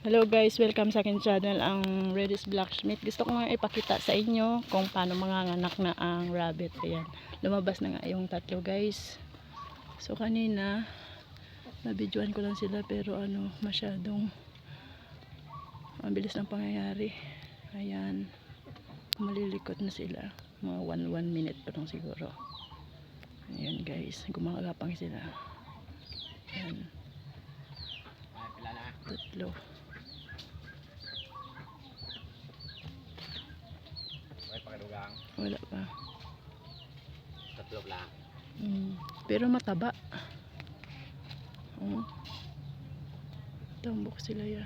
Hello guys, welcome sa akin channel, ang Redis Blacksmith. Gusto ko nga ipakita sa inyo kung paano manganganak na ang rabbit. Ayan, lumabas na nga yung tatlo guys. So kanina nabidyoan ko lang sila, pero masyadong mabilis ng pangyayari. Ayan, malilikot na sila, mga 1 minute pa lang siguro. Ayan guys, gumagapang sila. Ayan, tatlo. Wala pa. Tatlo lang. Pero mataba. Tambok sila ya.